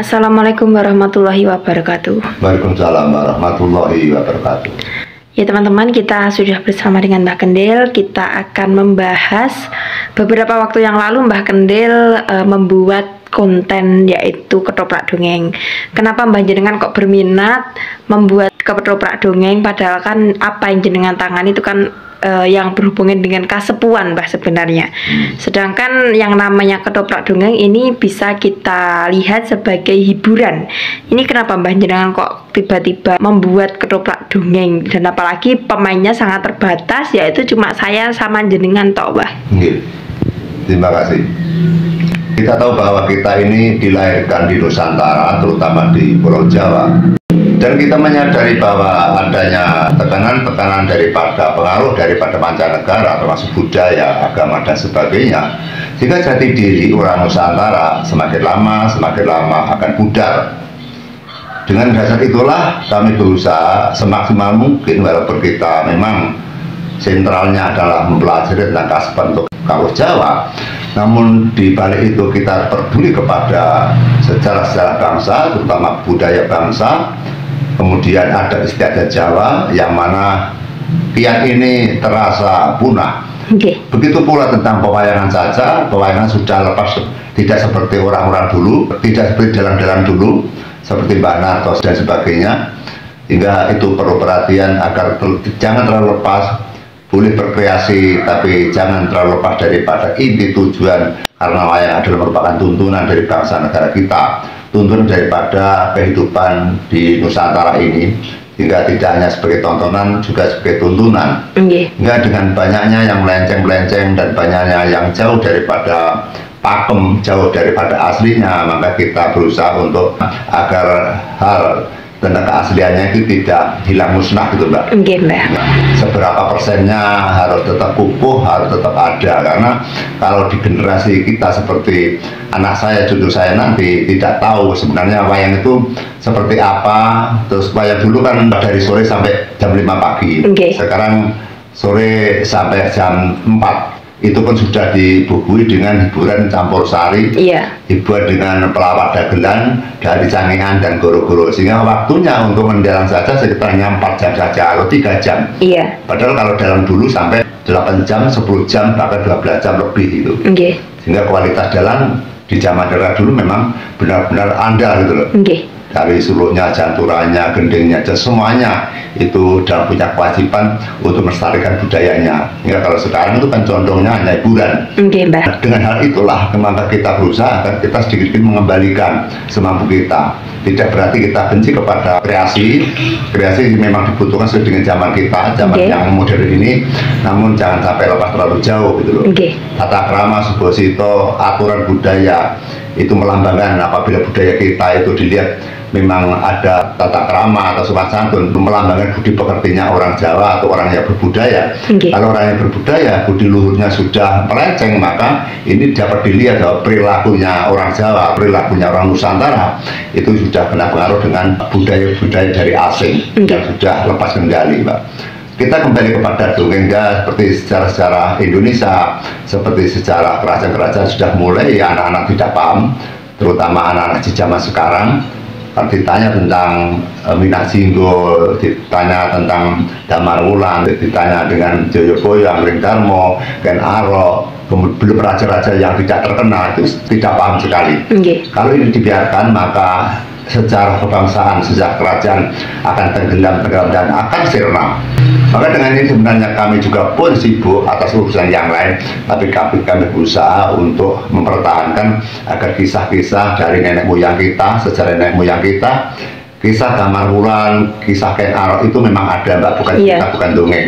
Assalamualaikum warahmatullahi wabarakatuh. Waalaikumsalam warahmatullahi wabarakatuh. Ya teman-teman, kita sudah bersama dengan Mbah Kendil. Kita akan membahas beberapa waktu yang lalu Mbah Kendil membuat konten yaitu ketoprak dongeng. Kenapa Mbah jenengan kok berminat membuat ketoprak dongeng, padahal kan apa yang jenengan tangan itu kan yang berhubungan dengan kasepuan Mbah sebenarnya. Sedangkan yang namanya ketoprak dongeng ini bisa kita lihat sebagai hiburan. Ini kenapa Mbah jenengan kok tiba-tiba membuat ketoprak dongeng, dan apalagi pemainnya sangat terbatas, yaitu cuma saya sama jenengan tok Mbah. Terima kasih. Kita tahu bahwa kita ini dilahirkan di Nusantara, terutama di Pulau Jawa. Dan kita menyadari bahwa adanya tekanan-tekanan daripada pengaruh daripada mancanegara, termasuk budaya, agama, dan sebagainya, sehingga jati diri orang Nusantara semakin lama akan pudar. Dengan dasar itulah kami berusaha semaksimal mungkin, walaupun kita memang sentralnya adalah mempelajari tentang kasepuan untuk Pulau Jawa, namun di balik itu kita peduli kepada sejarah-sejarah bangsa, terutama budaya bangsa. Kemudian ada istiadat Jawa yang mana kiat ini terasa punah. Begitu pula tentang pewayangan saja, pewayangan sudah lepas, tidak seperti orang-orang dulu, tidak seperti dalang-dalang dulu, seperti Mbak Nartos dan sebagainya. Hingga itu perlu perhatian agar jangan terlalu lepas, boleh berkreasi, tapi jangan terlalu lepas daripada inti tujuan, karena wayang adalah merupakan tuntunan dari bangsa negara kita, tuntunan daripada kehidupan di Nusantara ini, hingga tidak hanya sebagai tontonan, juga sebagai tuntunan. Hingga dengan banyaknya yang melenceng-melenceng dan banyaknya yang jauh daripada pakem, jauh daripada aslinya, maka kita berusaha untuk agar hal tentang keasliannya itu tidak hilang musnah gitu Mbak. Seberapa persennya harus tetap kukuh, harus tetap ada, karena kalau di generasi kita seperti anak saya, cucu saya nanti tidak tahu sebenarnya wayang itu seperti apa. Terus wayang dulu kan dari sore sampai jam 5 pagi, sekarang sore sampai jam 4. Itu pun sudah dibubuhi dengan hiburan campur sari, hiburan dengan pelawak dagelan dari Cangean dan Goro-Goro, sehingga waktunya untuk mendalang saja sekitarnya 4 jam saja atau 3 jam. Padahal kalau dalam dulu sampai 8 jam, 10 jam, bahkan 12 jam lebih itu. Sehingga kualitas dalang di zaman era dulu memang benar-benar andal gitu loh. Dari suluknya, janturannya, gendingnya, dan semuanya itu dalam punya kewajiban untuk melestarikan budayanya. Hingga kalau sekarang itu kan condongnya hanya hiburan. Dengan hal itulah maka kita berusaha agar kita sedikit mengembalikan semampu kita. Tidak berarti kita benci kepada kreasi. Kreasi memang dibutuhkan sesuai dengan zaman kita, zaman yang modern ini. Namun jangan sampai lepas terlalu jauh gitu loh. Tata krama, subosito, aturan budaya itu melambangkan apabila budaya kita itu dilihat memang ada tata krama atau sopan santun, melambangkan budi pekertinya orang Jawa atau orang yang berbudaya. Kalau orang yang berbudaya, budi luhurnya sudah melenceng, maka ini dapat dilihat bahwa perilakunya orang Jawa, perilakunya orang Nusantara itu sudah kena pengaruh dengan budaya-budaya dari asing yang sudah lepas kendali, Mbak. Kita kembali kepada dongeng, seperti sejarah-sejarah Indonesia, seperti sejarah kerajaan-kerajaan sudah mulai anak-anak tidak paham, terutama anak-anak di zaman sekarang. Ditanya tentang Minak Jinggo, ditanya tentang Damar Wulan, ditanya dengan Joyoboyo, Angling Darmo, Ken Arok, belum raja-raja yang tidak terkenal, itu tidak paham sekali. Kalau ini dibiarkan, maka sejarah kebangsaan, sejarah kerajaan akan tenggelam dan akan sirna. Maka dengan ini sebenarnya kami juga pun sibuk atas urusan yang lain, tapi kami berusaha untuk mempertahankan agar kisah-kisah dari nenek moyang kita, sejarah nenek moyang kita, kisah Damar Wulan, kisah Ken Arok itu memang ada, Mbak, bukan kita, bukan dongeng.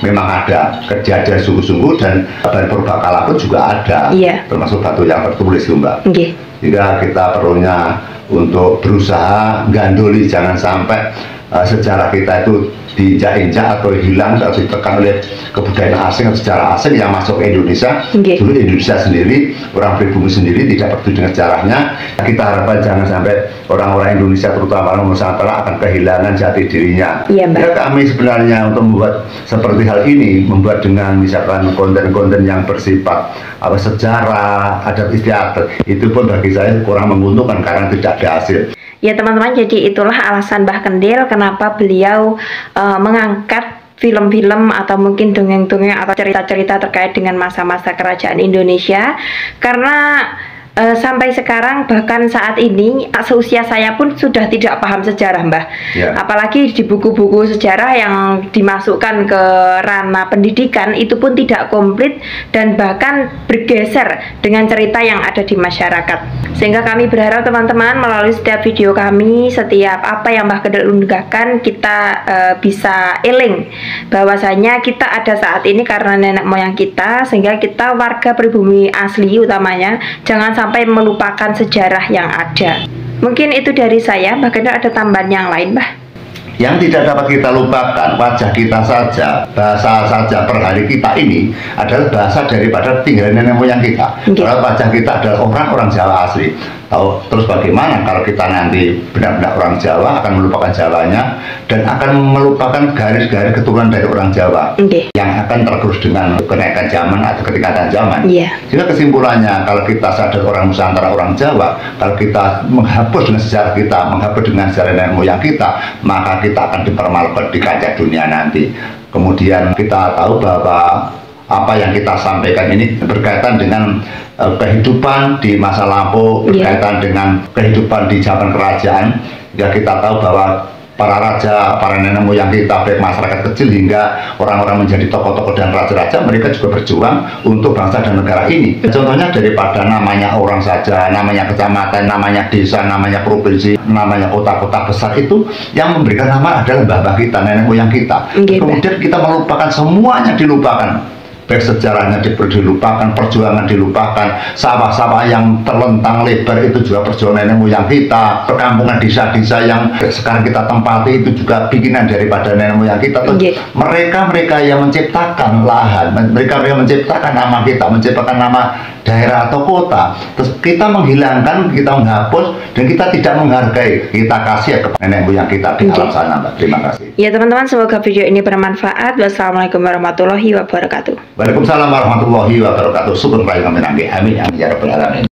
Memang ada kejadian sungguh-sungguh, dan purbakala pun juga ada, termasuk batu yang tertulis, Mbak. Sehingga kita perlunya untuk berusaha gandoli, jangan sampai sejarah kita itu diinjak-injak atau hilang atau ditekan oleh kebudayaan asing atau sejarah asing yang masuk ke Indonesia. Dulu Indonesia sendiri, orang pribumi sendiri tidak peduli dengan sejarahnya. Kita harapkan jangan sampai orang-orang Indonesia terutama orang Nusantara akan kehilangan jati dirinya. Ya, kami sebenarnya untuk membuat seperti hal ini, membuat dengan misalkan konten-konten yang bersifat sejarah, adat istiadat, itu pun bagi saya kurang menguntungkan karena tidak ada hasil. Ya teman-teman, jadi itulah alasan Mbah Kendil kenapa beliau mengangkat film-film atau mungkin dongeng-dongeng atau cerita-cerita terkait dengan masa-masa kerajaan Indonesia. Karena sampai sekarang bahkan saat ini seusia saya pun sudah tidak paham sejarah, Mbah. Apalagi di buku-buku sejarah yang dimasukkan ke ranah pendidikan itu pun tidak komplit dan bahkan bergeser dengan cerita yang ada di masyarakat. Sehingga kami berharap teman-teman melalui setiap video kami, setiap apa yang Mbah Kendil unggahkan, kita bisa eling bahwasanya kita ada saat ini karena nenek moyang kita, sehingga kita warga pribumi asli utamanya jangan sampai melupakan sejarah yang ada. Mungkin itu dari saya. Mbah Kendil ada tambahan yang lain, Mbah? Yang tidak dapat kita lupakan, wajah kita saja, bahasa saja per hari kita ini adalah bahasa daripada tinggal nenek moyang kita. Karena wajah kita adalah orang-orang Jawa asli. Terus bagaimana kalau kita nanti benar-benar orang Jawa akan melupakan Jawanya dan akan melupakan garis-garis keturunan dari orang Jawa yang akan tergerus dengan kenaikan zaman atau ketingkatan zaman. Sehingga kesimpulannya, kalau kita sadar orang Nusantara, orang Jawa, kalau kita menghapus dengan sejarah kita, menghapus dengan sejarah nenek moyang kita, maka kita akan dipermalukan di kancah dunia nanti. Kemudian kita tahu bahwa apa yang kita sampaikan ini berkaitan dengan kehidupan di masa lampau, berkaitan dengan kehidupan di zaman kerajaan. Ya, kita tahu bahwa para raja, para nenek moyang kita, baik masyarakat kecil hingga orang-orang menjadi tokoh-tokoh dan raja-raja, mereka juga berjuang untuk bangsa dan negara ini. Contohnya daripada namanya orang saja, namanya kecamatan, namanya desa, namanya provinsi, namanya kota-kota besar, itu yang memberikan nama adalah mbah-mbah kita, nenek moyang kita. Kemudian kita melupakan, semuanya dilupakan. Baik sejarahnya dilupakan, perjuangan dilupakan, sawah-sawah yang terlentang lebar itu juga perjuangan nenek moyang kita, perkampungan desa-desa yang sekarang kita tempati itu juga bikinan daripada nenek moyang kita. Mereka yang menciptakan lahan, mereka yang menciptakan nama kita, menciptakan nama daerah atau kota. Terus kita menghilangkan, kita menghapus, dan kita tidak menghargai, kita kasih ke nenek moyang kita di alam sana, Mbak. Terima kasih. Ya teman-teman, semoga video ini bermanfaat. Wassalamualaikum warahmatullahi wabarakatuh. Waalaikumsalam warahmatullahi wabarakatuh. Syukur kami nanti. Amin. Amin ya rabbal alamin.